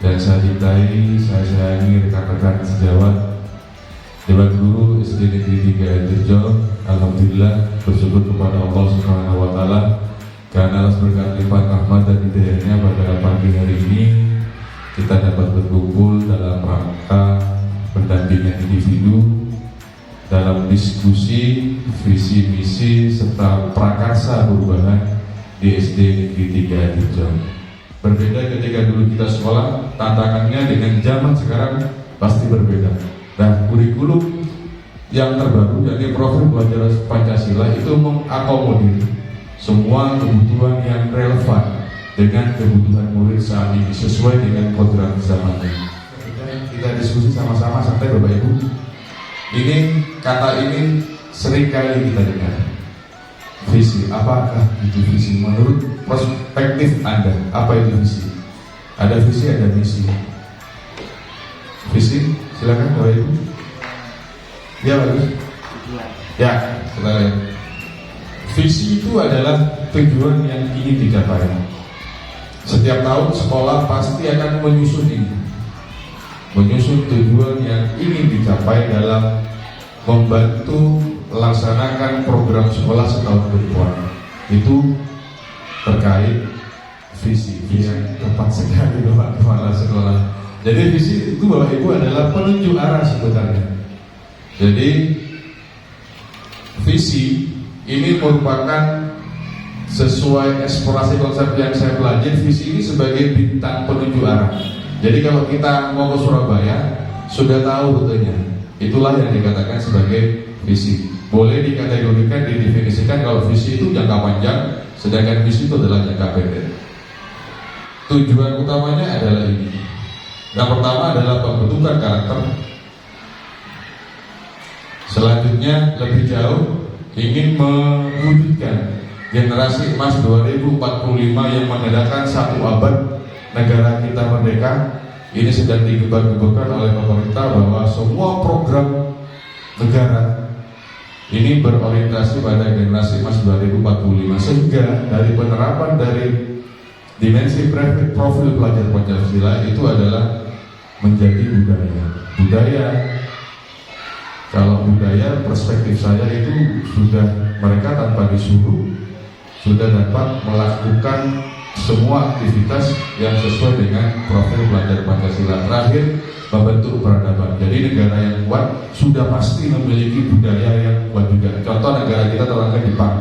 dan saya cintai, saya sayangi rekan-rekan sejawat Dewan Guru SD Negeri 3 Tirjo. Alhamdulillah, bersyukur kepada Allah Subhanahu wa Ta'ala karena atas berkat lipat rahmat dan hidayahnya pada pagi hari ini kita dapat berkumpul dalam rangka pendampingan individu dalam diskusi visi misi serta prakarsa perubahan di SD Negeri 3 Tirjo. Berbeda ketika dulu kita sekolah, tantangannya dengan zaman sekarang pasti berbeda. Nah, kurikulum yang terbaru dari profil belajar Pancasila itu mengakomodir semua kebutuhan yang relevan dengan kebutuhan murid saat ini sesuai dengan kodrat zamannya. Kita diskusi sama-sama sampai Bapak Ibu. Ini kata ini sering kali kita dengar. Visi, apakah itu visi? Menurut perspektif Anda, apa itu visi? Ada visi, ada misi. Visi, silakan Bapak Ibu. Ya bagus. Ya, kita lihat. Visi itu adalah tujuan yang ingin dicapai. Setiap tahun sekolah pasti akan menyusun ini, menyusun tujuan yang ingin dicapai dalam membantu melaksanakan program sekolah setahun ke depan. Itu terkait visi. Yang tepat sekali Bapak Kepala Sekolah. Jadi visi itu Bapak Ibu adalah penunjuk arah sebenarnya. Jadi visi ini merupakan sesuai eksplorasi konsep yang saya pelajari, visi ini sebagai bintang penunjuk arah. Jadi kalau kita mau ke Surabaya sudah tahu rutenya. Itulah yang dikatakan sebagai visi. Boleh dikategorikan, didefinisikan kalau visi itu jangka panjang, sedangkan misi itu adalah jangka pendek. Tujuan utamanya adalah ini. Yang pertama adalah pembentukan karakter. Selanjutnya lebih jauh ingin mewujudkan generasi emas 2045 yang menandakan satu abad negara kita merdeka. Ini sedang digembar-gemborkan oleh pemerintah bahwa semua program negara ini berorientasi pada generasi emas 2045, sehingga dari penerapan dari dimensi profil pelajar Pancasila itu adalah menjadi budaya. Budaya, kalau budaya perspektif saya itu sudah mereka tanpa disuruh sudah dapat melakukan semua aktivitas yang sesuai dengan profil pelajar Pancasila. Terakhir, membentuk peradaban. Jadi negara yang kuat sudah pasti memiliki budaya yang kuat juga. Contoh negara kita terangkat Jepang.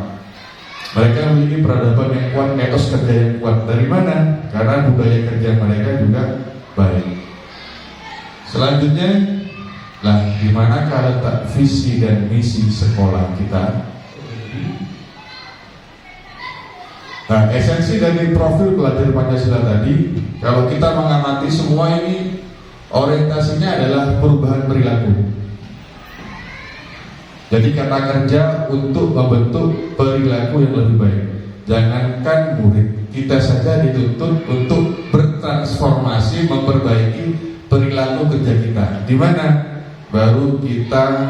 Mereka memiliki peradaban yang kuat, etos kerja yang kuat. Dari mana? Karena budaya kerja mereka juga baik. Selanjutnya, di manakah letak visi dan misi sekolah kita? Nah, esensi dari profil pelajar Pancasila tadi, kalau kita mengamati semua ini orientasinya adalah perubahan perilaku. Jadi kata kerja untuk membentuk perilaku yang lebih baik. Jangankan murid, kita saja dituntut untuk bertransformasi, memperbaiki perilaku kerja kita. Di mana baru kita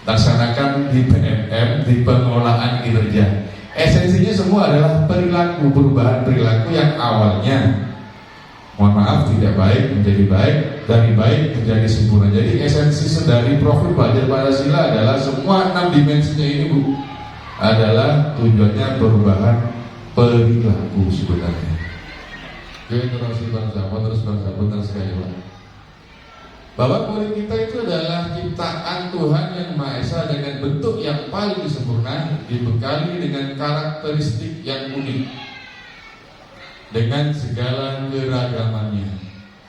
laksanakan di PMM, di pengelolaan kinerja. Esensinya semua adalah perilaku, perubahan perilaku yang awalnya, mohon maaf, tidak baik menjadi baik, dari baik menjadi sempurna. Jadi esensi dari profil pelajar Pancasila adalah semua 6 dimensinya ini Bu, adalah tujuannya perubahan perilaku sebenarnya. Generasi bangsa, terus bangsa benar sekali Pak. Bahwa murid kita itu adalah ciptaan Tuhan yang Maha Esa dengan bentuk yang paling sempurna, dibekali dengan karakteristik yang unik, dengan segala keragamannya,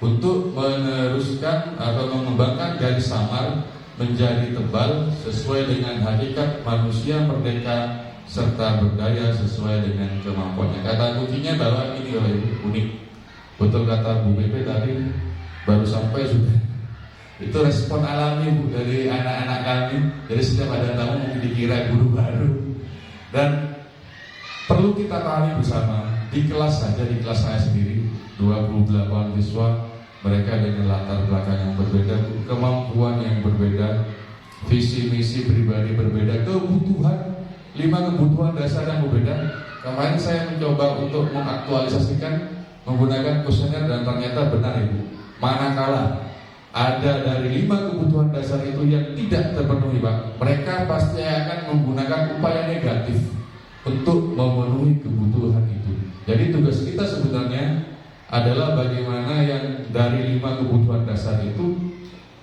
untuk meneruskan atau mengembangkan garis samar menjadi tebal sesuai dengan hakikat manusia merdeka serta berdaya sesuai dengan kemampuannya. Kata kuncinya bahwa ini unik. Betul kata Bu Bebe tadi, baru sampai sudah. Itu respon alami Bu dari anak-anak kami. Jadi setiap ada tamu mungkin dikira guru baru. Dan perlu kita pahami bersama, di kelas saja, di kelas saya sendiri 28 siswa, mereka dengan latar belakang yang berbeda, kemampuan yang berbeda, visi misi pribadi berbeda, kebutuhan 5 kebutuhan dasar yang berbeda. Kemarin saya mencoba untuk mengaktualisasikan menggunakan kuesioner dan ternyata benar Ibu. Manakala ada dari 5 kebutuhan dasar itu yang tidak terpenuhi Pak, mereka pasti akan menggunakan upaya negatif untuk memenuhi kebutuhan itu. Jadi tugas kita sebenarnya adalah bagaimana yang dari 5 kebutuhan dasar itu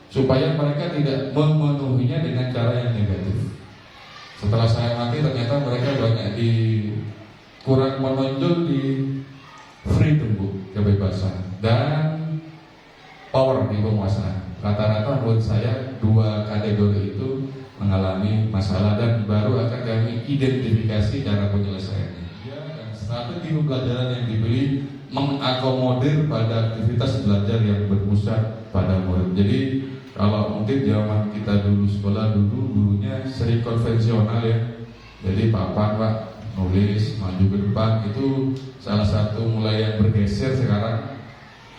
supaya mereka tidak memenuhinya dengan cara yang negatif. Setelah saya mati ternyata mereka banyak kurang menonjol di freedom Bu, kebebasan dan power di penguasaan. Rata-rata menurut saya 2 kategori itu mengalami masalah dan baru akan kami identifikasi cara penyelesaiannya. Dan strategi pembelajaran yang dipilih mengakomodir pada aktivitas belajar yang berpusat pada murid. Jadi kalau mungkin zaman kita dulu sekolah dulu gurunya sering konvensional ya. Jadi papan Pak, nulis maju ke depan, itu salah satu mulai yang bergeser sekarang.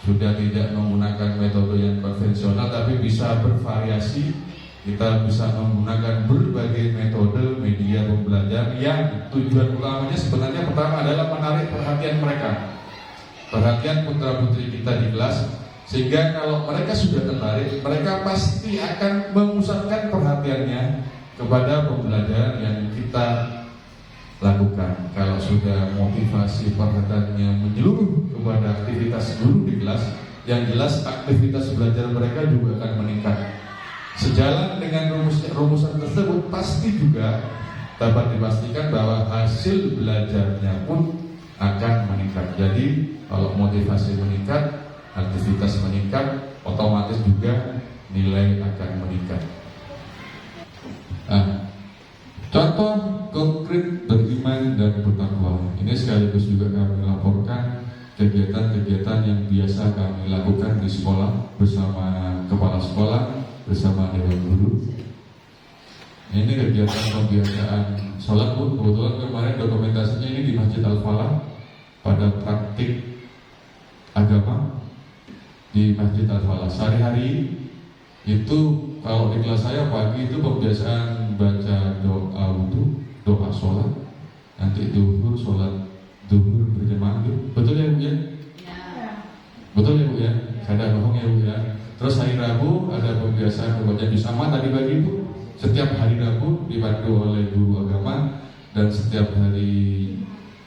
Sudah tidak menggunakan metode yang konvensional tapi bisa bervariasi. Kita bisa menggunakan berbagai metode media pembelajaran yang tujuan utamanya sebenarnya pertama adalah menarik perhatian mereka, perhatian putra putri kita di kelas, sehingga kalau mereka sudah tertarik, mereka pasti akan memusatkan perhatiannya kepada pembelajaran yang kita lakukan. Kalau sudah motivasi perhatiannya menyeluruh kepada aktivitas guru di kelas, yang jelas aktivitas belajar mereka juga akan meningkat. Sejalan dengan rumusan tersebut pasti juga dapat dipastikan bahwa hasil belajarnya pun akan meningkat. Jadi kalau motivasi meningkat, aktivitas meningkat, otomatis juga nilai akan meningkat. Contoh konkret beriman dan bertakwa. Ini sekaligus juga kami laporkan kegiatan-kegiatan yang biasa kami lakukan di sekolah bersama kepala sekolah, bersama dewan guru. Ini kegiatan pembiasaan sholat pun kebetulan kemarin dokumentasinya ini di Masjid Al-Falah pada praktik agama di Masjid Al-Falah. Sehari-hari itu kalau di kelas saya pagi itu pembiasaan baca doa wudhu, doa sholat, nanti duhur, sholat duhur berjamaah. Betul ya Bu ya? Ya. Betul ya Bu ya? Saya ada bohong ya Bu ya? Terus hari Rabu ada pembiasaan membaca juz amma tadi pagi Bu. Setiap hari Rabu dibantu oleh guru agama, dan setiap hari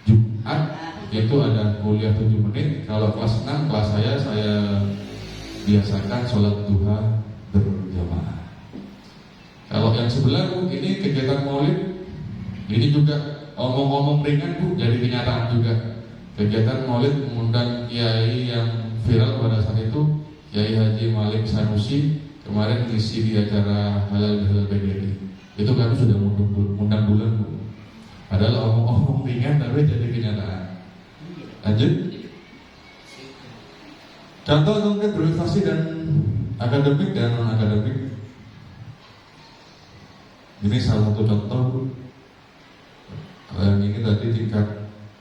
Jumat itu ada kuliah 7 menit. Kalau kelas 6 kelas saya biasakan sholat duha berjamaah. Kalau yang sebelah Bu, ini kegiatan maulid. Ini juga omong-omong ringan Bu, jadi kenyataan juga. Kegiatan maulid mengundang kiai yang viral pada saat itu, Kiai Haji Malik Sanusi, kemarin ngisi di acara halal bihalal PGRI. Itu kami sudah undang bulan Bu. Adalah omong-omong ringan tapi jadi kenyataan. Lanjut. Contoh konkret berprestasi dan akademik dan non akademik. Ini salah satu contoh. Yang ini tadi tingkat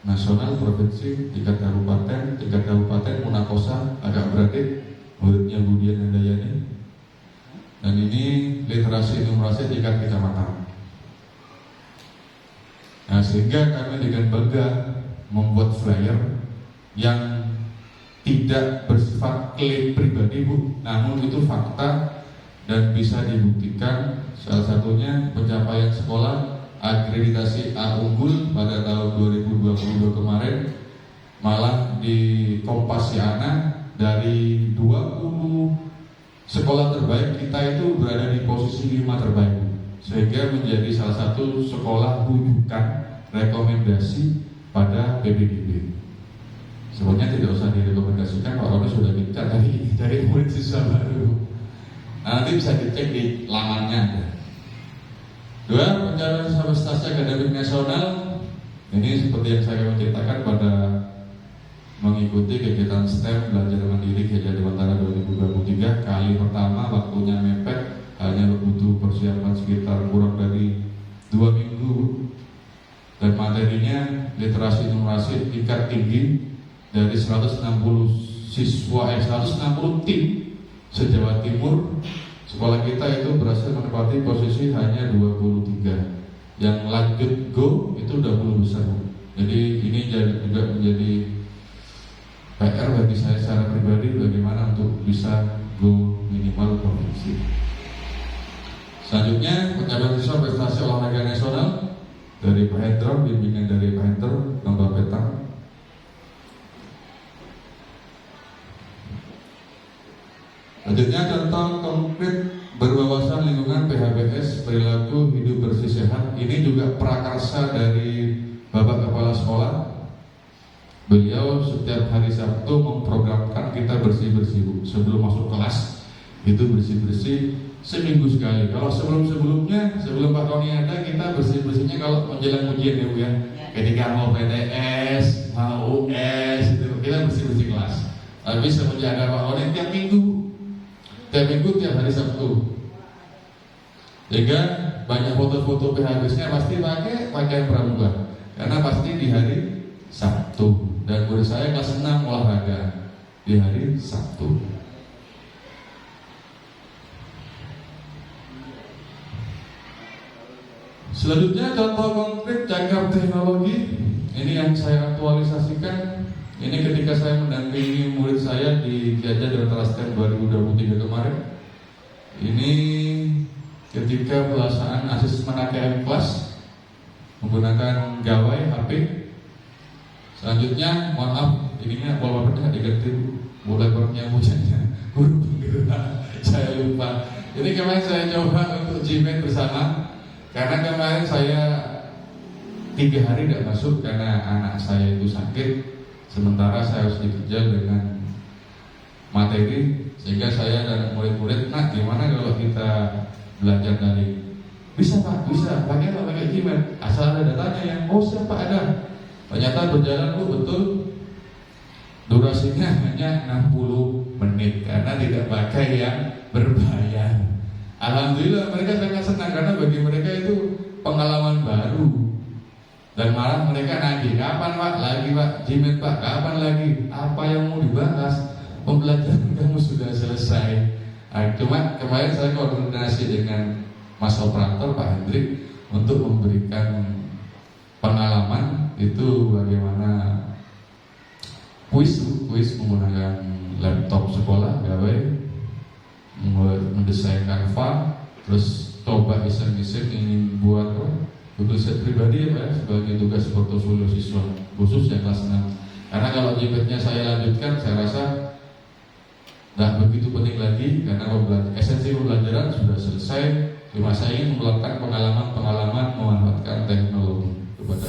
nasional, provinsi, tingkat kabupaten munakosa agak beradik, muridnya Budian Handayani. Dan ini literasi numerasi tingkat kecamatan. Nah, sehingga kami dengan bangga membuat flyer yang tidak bersifat klaim pribadi Bu, namun itu fakta dan bisa dibuktikan. Salah satunya pencapaian sekolah akreditasi A unggul pada tahun 2022 kemarin, malah di Kompasiana dari 20 sekolah terbaik kita itu berada di posisi 5 terbaik, sehingga menjadi salah satu sekolah rujukan rekomendasi pada PBDB. Sebenarnya tidak usah direkomendasikan, Pak Roni sudah dicat dari murid siswa baru. Nanti bisa dicek di lamannya. 2. Pencapaian prestasi akademik nasional. Ini seperti yang saya menceritakan pada mengikuti kegiatan STEM belajar mandiri Gajah Dewantara 2023. Kali pertama waktunya mepet, hanya butuh persiapan sekitar kurang dari 2 minggu, dan materinya literasi numerasi tingkat tinggi. Dari 160 siswa, 160 tim se-Jawa Timur, sekolah kita itu berhasil menempati posisi hanya 23. Yang lanjut go itu 20 besar. Jadi ini juga menjadi PR bagi saya secara pribadi bagaimana untuk bisa go minimal provinsi. Selanjutnya pencapaian siswa prestasi olahraga nasional dari Pak Hendro, bimbingan dari Pak Hendro, gambar peta. Selanjutnya contoh konkret berwawasan lingkungan PHBS perilaku hidup bersih sehat. Ini juga prakarsa dari Bapak Kepala Sekolah. Beliau setiap hari Sabtu memprogramkan kita bersih-bersih sebelum masuk kelas, itu bersih-bersih seminggu sekali. Kalau sebelum-sebelumnya, sebelum Pak Tony ada, kita bersih-bersihnya kalau menjelang ujian ya Bu ya. Ketika mau PTS, mau US, itu kita bersih-bersih kelas. Tapi semenjak ada Pak Tony tiap minggu tiap hari Sabtu. Sehingga banyak foto-foto PHBS-nya pasti pakai pakaian pramuka, karena pasti di hari Sabtu. Dan murid saya kelas 6 olahraga di hari Sabtu. Selanjutnya contoh konkret cakap teknologi. Ini yang saya aktualisasikan. Ini ketika saya mendampingi murid saya di Kiaja dan Teraskan 2023 kemarin. Ini ketika pelaksanaan asesmen AKM kelas menggunakan gawai HP. Selanjutnya, mohon maaf, ininya wallpapernya diganti, wallpapernya punyanya guru penggerak, saya lupa. Ini kemarin saya coba untuk Gmail bersama, karena kemarin saya 3 hari tidak masuk karena anak saya itu sakit, sementara saya harus dikejar dengan materi, sehingga saya dan murid-murid, nah gimana kalau kita belajar dari bisa Pak, bisa, pakai Gmail, asal ada datanya ya, oh siapa ada. Ternyata berjalan betul, durasinya hanya 60 menit karena tidak pakai yang berbayar. Alhamdulillah mereka sangat senang karena bagi mereka itu pengalaman baru. Dan malah mereka nagih, kapan Pak? Lagi Pak, Gmail Pak, kapan lagi? Apa yang mau dibahas? Pembelajaran kamu sudah selesai. Cuma kemarin saya koordinasi dengan Mas Operator Pak Hendrik untuk memberikan pengalaman itu bagaimana kuis menggunakan laptop sekolah, gawe mendesain Canva, terus coba iseng-iseng ingin buat tugas pribadi ya Pak, sebagai tugas portofolio siswa khusus yang kelas 6. Karena kalau jibetnya saya lanjutkan, saya rasa nggak begitu penting lagi karena esensi pembelajaran sudah selesai. Cuma saya ingin melakukan pengalaman memanfaatkan teknologi kepada